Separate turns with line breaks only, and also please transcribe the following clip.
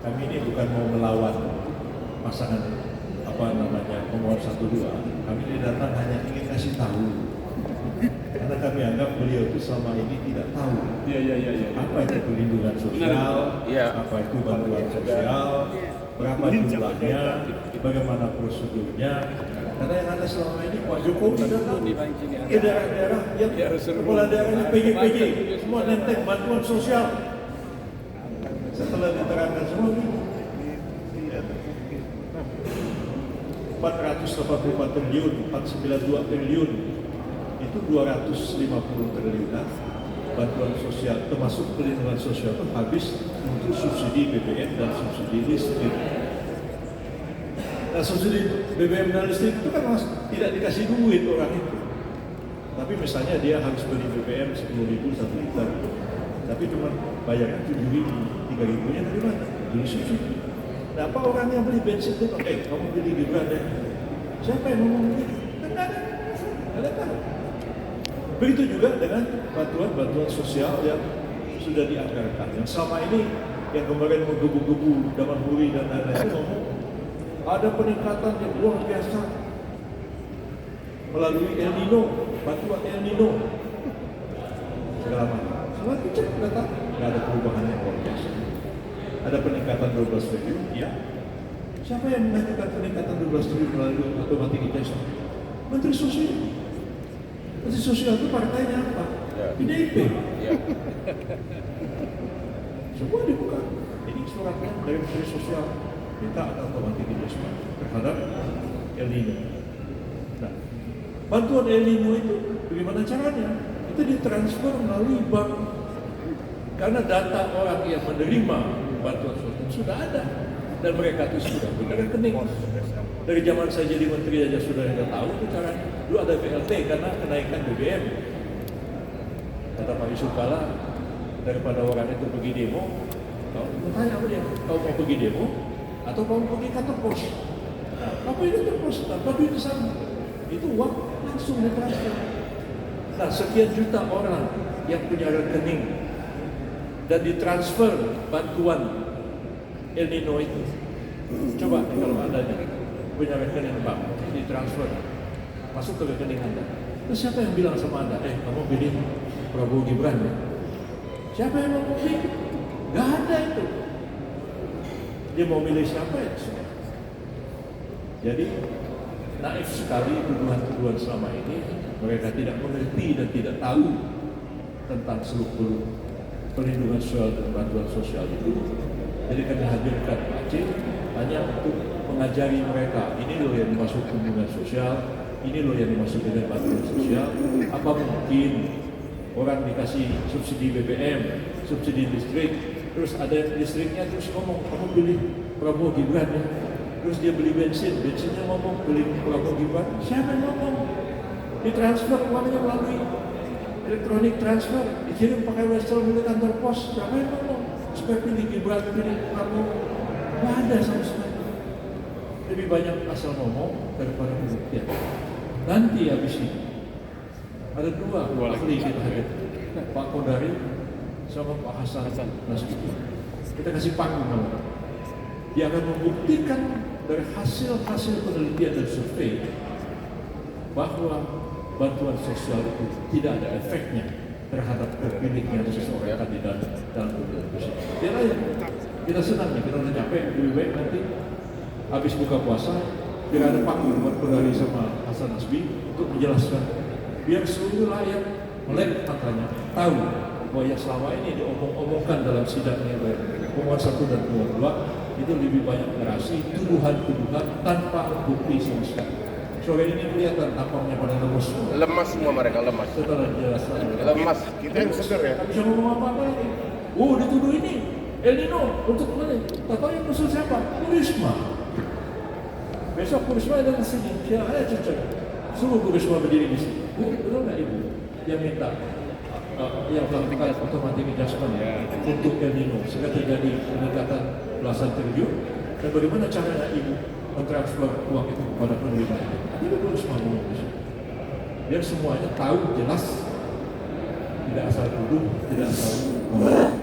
kami ini bukan mau melawan pasangan pemohon 1-2. Kami ini datang hanya ingin kasih tahu. Karena kami anggap beliau itu selama ini tidak tahu apa itu perlindungan sosial, apa itu bantuan sosial, berapa jumlahnya, bagaimana prosedurnya. Karena yang ada selama ini Pak Jokowi datang ke daerah-daerah yang kepala daerahnya PJ, semua nenteng bantuan sosial. Setelah diterangkan semua ini 484 triliun, 492 triliun, itu 250 triliunan bantuan sosial, termasuk perlindungan sosial itu habis untuk subsidi BBM dan subsidi listrik. Nah, subsidi BBM dan listrik itu kan tidak dikasih duit orang itu. Tapi misalnya dia harus beli BBM 10.000 1 liter, tapi cuma bayarnya 7.000, 3.000-nya dari mana? Beli subsidi. Nah, apa orang yang beli bensin itu, kamu beli Gibran deh. Siapa yang ngomong begitu? Kan ada tahu. Begitu juga dengan bantuan sosial yang sudah dianggarkan. Yang selama ini yang kemarin menggebu-gebu Daman Huri dan lain-lain ngomong ada peningkatan yang luar biasa melalui El Nino, bantuan El Nino segala macam. Setelah dicek data, nggak ada perubahan yang luar biasa. Ada peningkatan 12 triliun, ya. Siapa yang mengajukan peningkatan 12 triliun melalui automatic adjustment? Menteri Sosial. Menteri Sosial itu partainya apa? PDIP. Semua dibuka. Ini suratnya dari Menteri Sosial. Minta ada automatic adjustment terhadap El Nino. Nah, bantuan El Nino itu bagaimana caranya? Itu ditransfer melalui bank. Karena data orang yang menerima bantuan sosial sudah ada. Dan mereka itu sudah punya rekening. Dari zaman saya jadi menteri aja sudah tahu itu caranya. Dulu ada BLT karena kenaikan BBM. Kata Pak Yusuf Kala, daripada orang itu pergi demo, kau tanya apa dia? Kau mau pergi demo atau kau mau pergi kantor pos? Apa itu kantor pos? Tapi itu sama. Itu uang langsung ditransfer. Nah, sekian juta orang yang punya rekening dan ditransfer bantuan El Nino itu. Coba kalau Anda punya rekening bank, ditransfer, masuk ke rekening Anda. Terus siapa yang bilang sama Anda, kamu pilih Prabowo Gibran ya? Siapa yang mau pilih? Gak ada itu. Dia mau milih siapa ya? Jadi naif sekali tuduhan-tuduhan selama ini. Mereka tidak mengerti dan tidak tahu tentang seluk-beluk perlindungan sosial dan bantuan sosial itu. Jadi kami hadirkan Pak Aceh hanya untuk mengajari mereka, ini loh yang dimaksud perlindungan sosial, ini loh yang dimaksud dengan bantuan sosial. Apa mungkin orang dikasih subsidi BBM, subsidi listrik, terus ada listriknya terus ngomong, kamu pilih Prabowo Gibran ya. Terus dia beli bensinnya ngomong beli Prabowo Gibran. Siapa yang ngomong? Ditransfer uangnya melalui elektronik transfer, dikirim pakai wesel milik kantor pos. Siapa yang ngomong? Supaya pilih Gibran, pilih Prabowo. Nggak ada sama sekali. Lebih banyak asal ngomong daripada pembuktian. Nanti habis ini ada dua ahli kita hadir, Pak Kodari sama Pak Hasan Nasbi. Kita kasih panggung sama dia akan membuktikan dari hasil penelitian dan survei bahwa bantuan sosial itu tidak ada efeknya terhadap terpilihnya seseorang kandidat dalam pemilihan presiden. Dia lain. Kita senang nih, kita udah capek, lebih baik nanti habis buka puasa, biar ada panggung buat Kodari sama Hasan Nasbi untuk menjelaskan, biar seluruh rakyat melek matanya, tahu bahwa yang selama ini diomong-omongkan dalam sidangnya pemohon 1 dan pemohon 2 itu lebih banyak narasi, tuduhan-tuduhan tanpa bukti sama sekali. Sore ini kelihatan tampangnya pada lemas.
Lemas semua mereka, lemas.
Setelah jelaskan.
Lemas. Kita yang segar ya.
Tak bisa ngomong apa-apa lagi. Dituduh ini El Nino untuk mana? Tak tahu yang musuh siapa? Risma. Besok Risma datang ke sini. Siapa ada cocok? Suruh Risma berdiri di sini. Betul nggak Ibu? Yang minta yang melakukan automatic adjustment untuk El Nino sehingga terjadi peningkatan belasan triliun. Dan bagaimana caranya Ibu mentransfer uang itu kepada penerima? Ini betul semua ngomong di sini. Biar semuanya tahu jelas, tidak asal tuduh, tidak asal ngomong.